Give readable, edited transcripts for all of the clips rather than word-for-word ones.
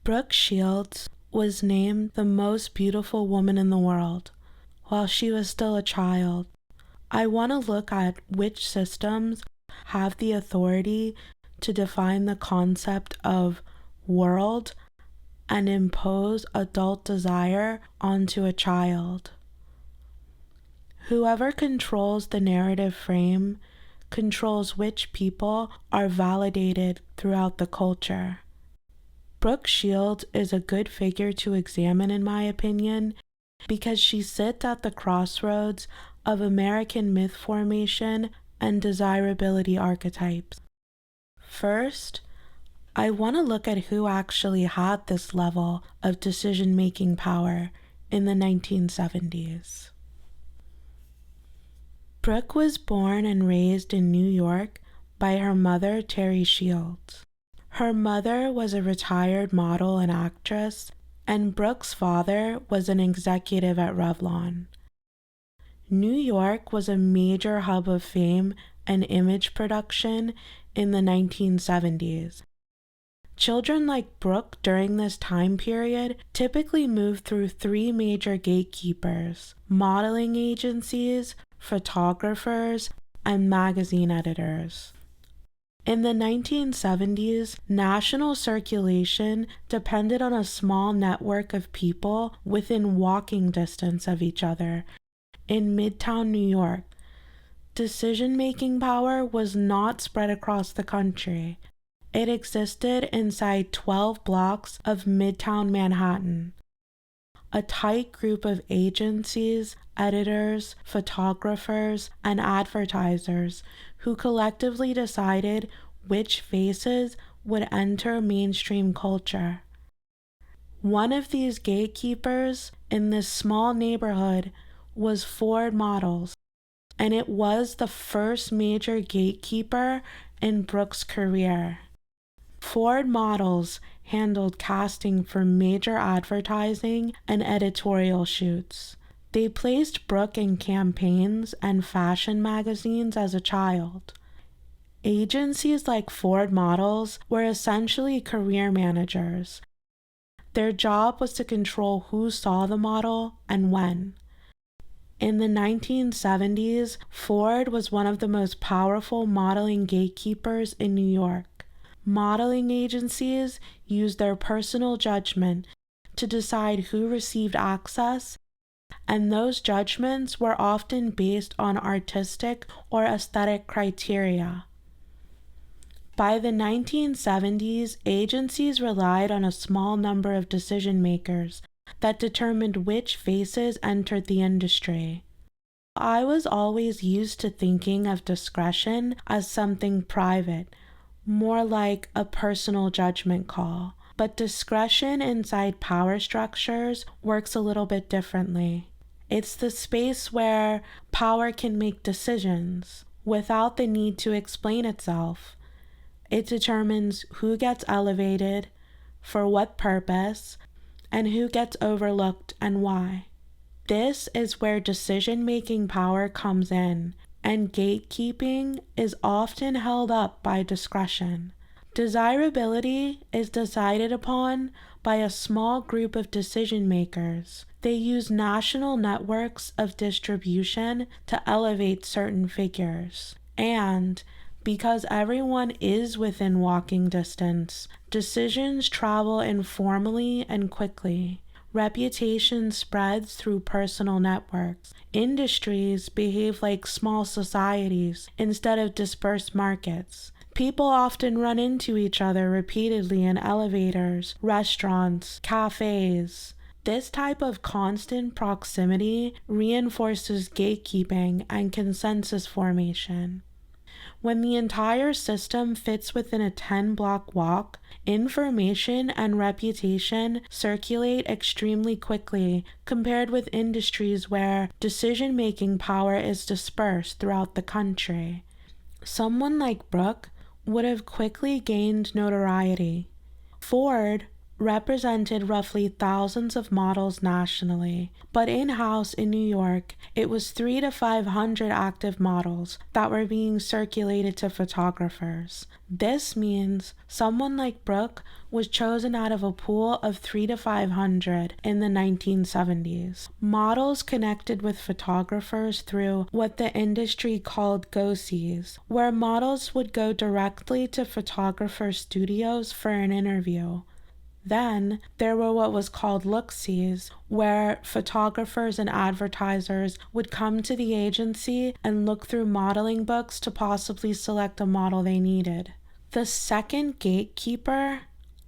Brooke Shields was named the most beautiful woman in the world while she was still a child. I want to look at which systems have the authority to define the concept of world and impose adult desire onto a child. Whoever controls the narrative frame controls which people are validated throughout the culture. Brooke Shields is a good figure to examine, in my opinion, because she sits at the crossroads of American myth formation and desirability archetypes. First, I want to look at who actually had this level of decision-making power in the 1970s. Brooke was born and raised in New York by her mother, Terry Shields. Her mother was a retired model and actress, and Brooke's father was an executive at Revlon. New York was a major hub of fame and image production in the 1970s. Children like Brooke during this time period typically moved through three major gatekeepers: modeling agencies, photographers, and magazine editors. In the 1970s, national circulation depended on a small network of people within walking distance of each other. In Midtown New York, decision-making power was not spread across the country. It existed inside 12 blocks of Midtown Manhattan. A tight group of agencies, editors, photographers, and advertisers who collectively decided which faces would enter mainstream culture. One of these gatekeepers in this small neighborhood was Ford Models, and it was the first major gatekeeper in Brooke's career. Ford Models handled casting for major advertising and editorial shoots. They placed Brooke in campaigns and fashion magazines as a child. Agencies like Ford Models were essentially career managers. Their job was to control who saw the model and when. In the 1970s, Ford was one of the most powerful modeling gatekeepers in New York. Modeling agencies used their personal judgment to decide who received access, and those judgments were often based on artistic or aesthetic criteria. By the 1970s, agencies relied on a small number of decision makers that determined which faces entered the industry. I was always used to thinking of discretion as something private, more like a personal judgment call. But discretion inside power structures works a little bit differently. It's the space where power can make decisions without the need to explain itself. It determines who gets elevated, for what purpose, and who gets overlooked and why. This is where decision-making power comes in, and gatekeeping is often held up by discretion. Desirability is decided upon by a small group of decision makers. They use national networks of distribution to elevate certain figures. And because everyone is within walking distance, decisions travel informally and quickly. Reputation spreads through personal networks. Industries behave like small societies instead of dispersed markets. People often run into each other repeatedly in elevators, restaurants, cafes. This type of constant proximity reinforces gatekeeping and consensus formation. When the entire system fits within a 10-block walk, information and reputation circulate extremely quickly compared with industries where decision-making power is dispersed throughout the country. Someone like Brooke would have quickly gained notoriety. Ford represented roughly thousands of models nationally, but in-house in New York, it was 300 to 500 active models that were being circulated to photographers. This means someone like Brooke was chosen out of a pool of 300 to 500 in the 1970s. Models connected with photographers through what the industry called go-sees, where models would go directly to photographer studios for an interview. Then there were what was called look-sees, where photographers and advertisers would come to the agency and look through modeling books to possibly select a model they needed. The second gatekeeper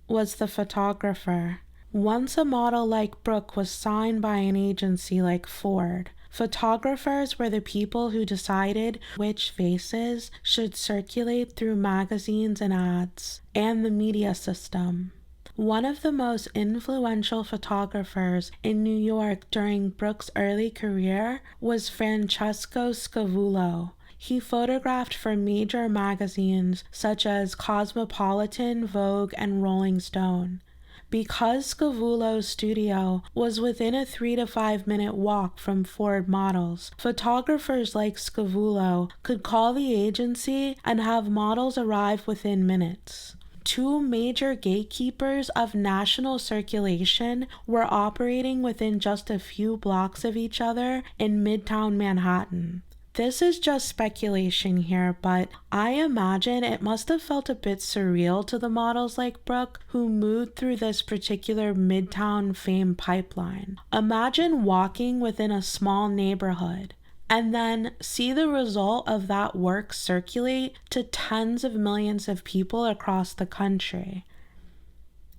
was the photographer. Once a model like Brooke was signed by an agency like Ford, photographers were the people who decided which faces should circulate through magazines and ads, and the media system. One of the most influential photographers in New York during Brooke's early career was Francesco Scavullo. He photographed for major magazines such as Cosmopolitan, Vogue, and Rolling Stone. Because Scavullo's studio was within a 3 to 5 minute walk from Ford models, photographers like Scavullo could call the agency and have models arrive within minutes. Two major gatekeepers of national circulation were operating within just a few blocks of each other in Midtown Manhattan. This is just speculation here, but I imagine it must have felt a bit surreal to the models like Brooke who moved through this particular Midtown fame pipeline. Imagine walking within a small neighborhood and then see the result of that work circulate to tens of millions of people across the country.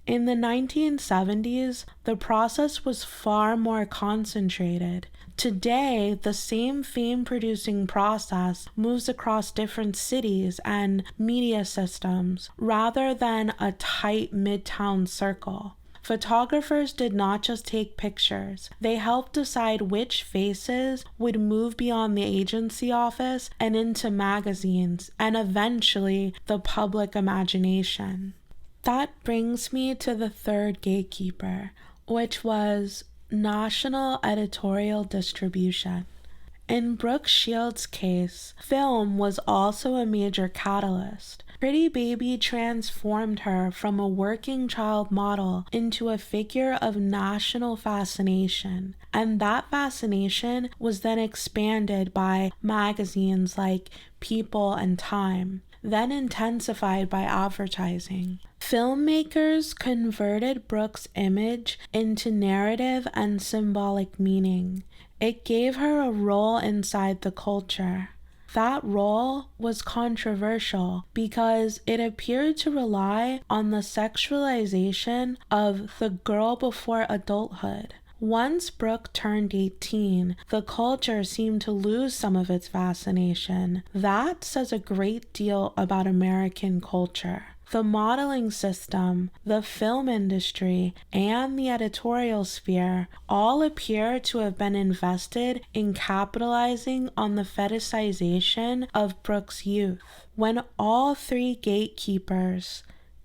In the 1970s, the process was far more concentrated. Today, the same fame-producing process moves across different cities and media systems rather than a tight midtown circle. Photographers did not just take pictures. They helped decide which faces would move beyond the agency office and into magazines and eventually the public imagination. That brings me to the third gatekeeper, which was national editorial distribution. In Brooke Shields' case, film was also a major catalyst. Pretty Baby transformed her from a working child model into a figure of national fascination, and that fascination was then expanded by magazines like People and Time, then intensified by advertising. Filmmakers converted Brooke's image into narrative and symbolic meaning. It gave her a role inside the culture. That role was controversial because it appeared to rely on the sexualization of the girl before adulthood. Once Brooke turned 18, the culture seemed to lose some of its fascination. That says a great deal about American culture. The modeling system, the film industry, and the editorial sphere all appear to have been invested in capitalizing on the fetishization of Brooke's youth. When all three gatekeepers,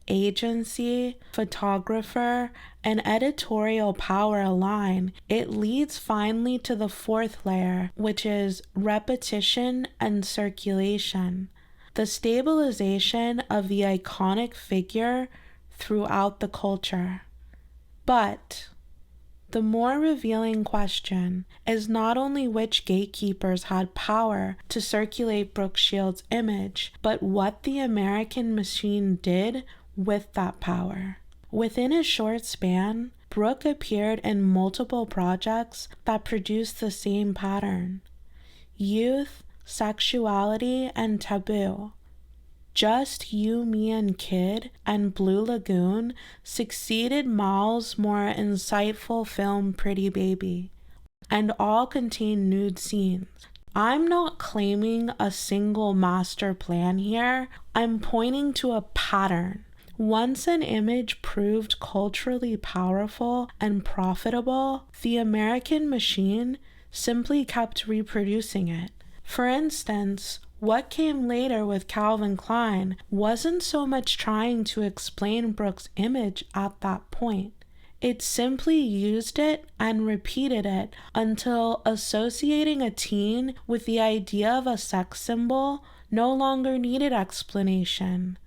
agency, photographer, and editorial power align, it leads finally to the fourth layer, which is repetition and circulation. The stabilization of the iconic figure throughout the culture. But the more revealing question is not only which gatekeepers had power to circulate Brooke Shields' image, but what the American machine did with that power. Within a short span, Brooke appeared in multiple projects that produced the same pattern: youth, sexuality, and taboo. Just You, Me, and Kid and Blue Lagoon succeeded Ma's more insightful film Pretty Baby, and all contain nude scenes. I'm not claiming a single master plan here. I'm pointing to a pattern. Once an image proved culturally powerful and profitable, the American machine simply kept reproducing it. For instance, What came later with Calvin Klein wasn't so much trying to explain Brooke's image at that point. It simply used it and repeated it until associating a teen with the idea of a sex symbol no longer needed explanation.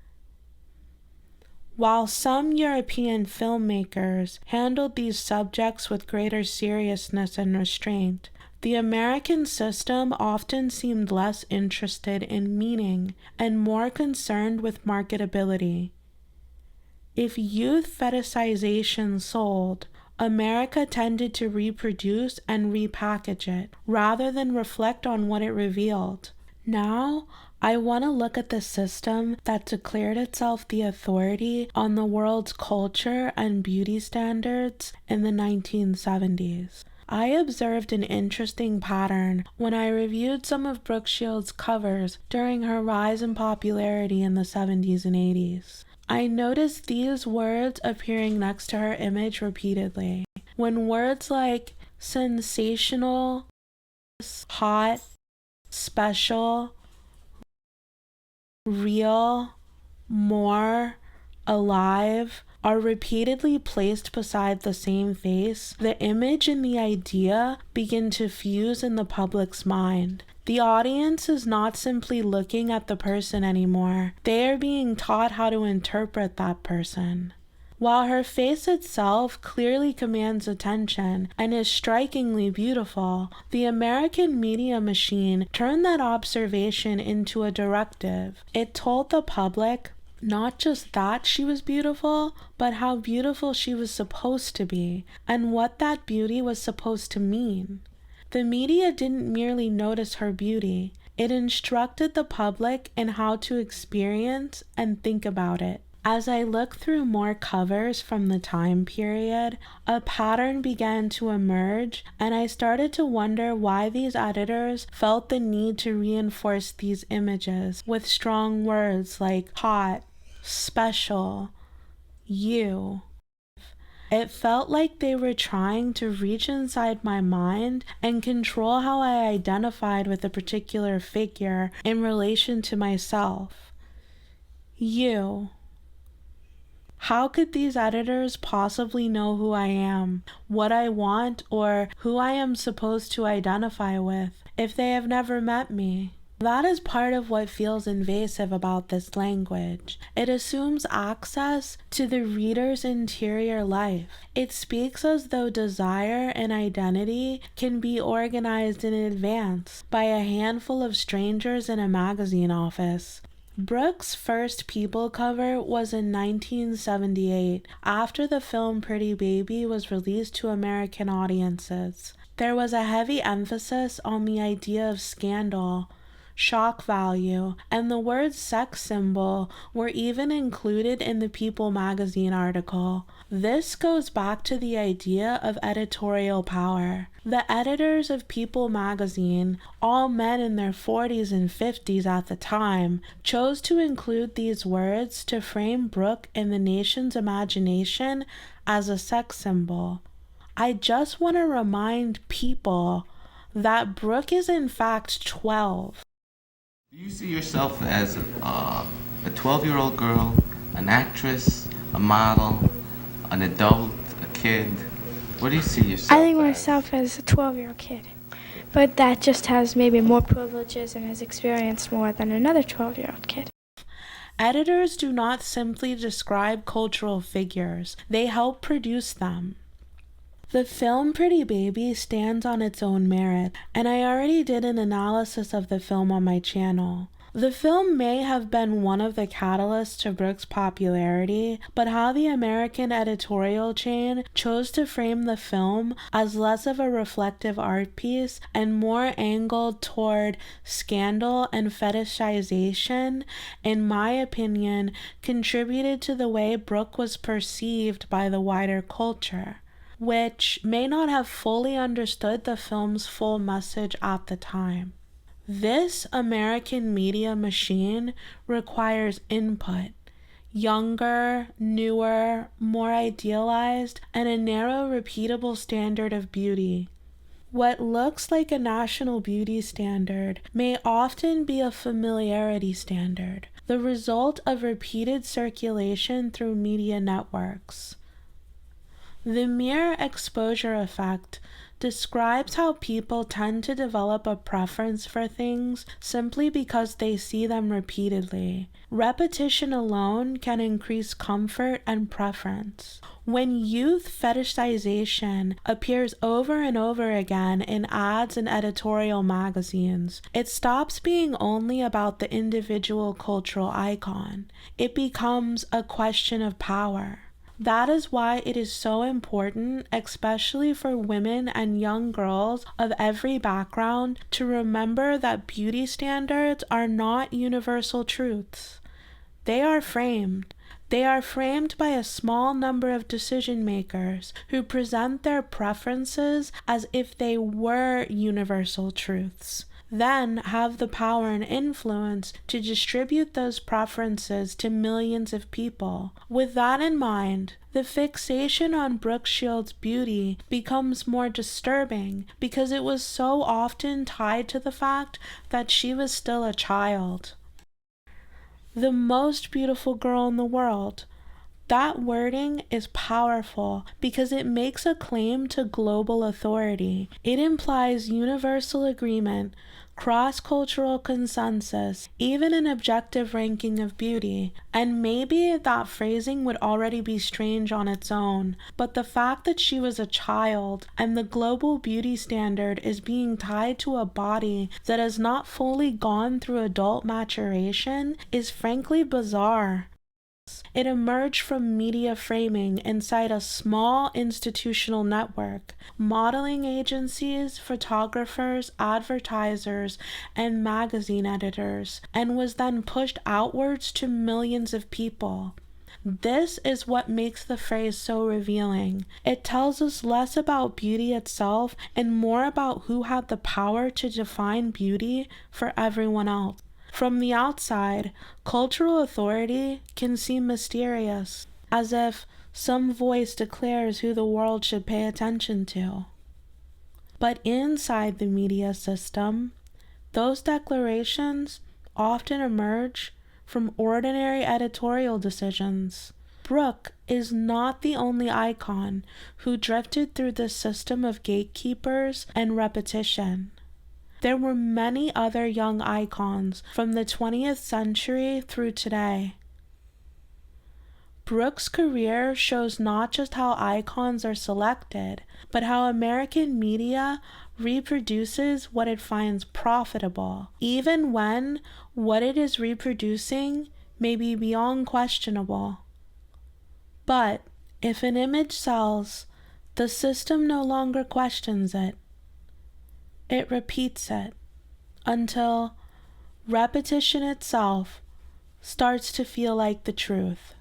While some European filmmakers handled these subjects with greater seriousness and restraint, the American system often seemed less interested in meaning and more concerned with marketability. If youth fetishization sold, America tended to reproduce and repackage it, rather than reflect on what it revealed. Now, I want to look at the system that declared itself the authority on the world's culture and beauty standards in the 1970s. I observed an interesting pattern when I reviewed some of Brooke Shields' covers during her rise in popularity in the 70s and 80s. I noticed these words appearing next to her image repeatedly. When words like sensational, hot, special, real, more, alive are repeatedly placed beside the same face, the image and the idea begin to fuse in the public's mind. The audience is not simply looking at the person anymore. They are being taught how to interpret that person. While her face itself clearly commands attention and is strikingly beautiful, the American media machine turned that observation into a directive. It told the public not just that she was beautiful, but how beautiful she was supposed to be, and what that beauty was supposed to mean. The media didn't merely notice her beauty, it instructed the public in how to experience and think about it. As I looked through more covers from the time period, a pattern began to emerge, and I started to wonder why these editors felt the need to reinforce these images with strong words like hot, special, you. It felt like they were trying to reach inside my mind and control how I identified with a particular figure in relation to myself. You. How could these editors possibly know who I am, what I want, or who I am supposed to identify with if they have never met me? That is part of what feels invasive about this language. It assumes access to the reader's interior life. It speaks as though desire and identity can be organized in advance by a handful of strangers in a magazine office. Brooke's first People cover was in 1978, after the film Pretty Baby was released to American audiences. There was a heavy emphasis on the idea of scandal, shock value, and the word sex symbol were even included in the People magazine article. This goes back to the idea of editorial power. The editors of People magazine, all men in their 40s and 50s at the time, chose to include these words to frame Brooke in the nation's imagination as a sex symbol. I just want to remind people that Brooke is in fact 12. Do you see yourself as a 12-year-old girl, an actress, a model, an adult, a kid? What do you see yourself I think as? myself as a 12-year-old kid, but that just has maybe more privileges and has experienced more than another 12-year-old kid. Editors do not simply describe cultural figures, they help produce them. The film Pretty Baby stands on its own merit, and I already did an analysis of the film on my channel. The film may have been one of the catalysts to Brooke's popularity, but how the American editorial chain chose to frame the film as less of a reflective art piece and more angled toward scandal and fetishization, in my opinion, contributed to the way Brooke was perceived by the wider culture, which may not have fully understood the film's full message at the time. This American media machine requires input, younger, newer, more idealized, and a narrow, repeatable standard of beauty. What looks like a national beauty standard may often be a familiarity standard, the result of repeated circulation through media networks. The mere exposure effect describes how people tend to develop a preference for things simply because they see them repeatedly. Repetition alone can increase comfort and preference. When youth fetishization appears over and over again in ads and editorial magazines, it stops being only about the individual cultural icon. It becomes a question of power. That is why it is so important, especially for women and young girls of every background, to remember that beauty standards are not universal truths. They are framed. They are framed by a small number of decision makers who present their preferences as if they were universal truths, then have the power and influence to distribute those preferences to millions of people. With that in mind, the fixation on Brooke Shields' beauty becomes more disturbing because it was so often tied to the fact that she was still a child. The most beautiful girl in the world. That wording is powerful because it makes a claim to global authority. It implies universal agreement, cross-cultural consensus, even an objective ranking of beauty. And maybe that phrasing would already be strange on its own, but the fact that she was a child and the global beauty standard is being tied to a body that has not fully gone through adult maturation is frankly bizarre. It emerged from media framing inside a small institutional network, modeling agencies, photographers, advertisers, and magazine editors, and was then pushed outwards to millions of people. This is what makes the phrase so revealing. It tells us less about beauty itself and more about who had the power to define beauty for everyone else. From the outside, cultural authority can seem mysterious, as if some voice declares who the world should pay attention to. But inside the media system, those declarations often emerge from ordinary editorial decisions. Brooke is not the only icon who drifted through this system of gatekeepers and repetition. There were many other young icons from the 20th century through today. Brooke's career shows not just how icons are selected, but how American media reproduces what it finds profitable, even when what it is reproducing may be beyond questionable. But if an image sells, the system no longer questions it. It repeats it until repetition itself starts to feel like the truth.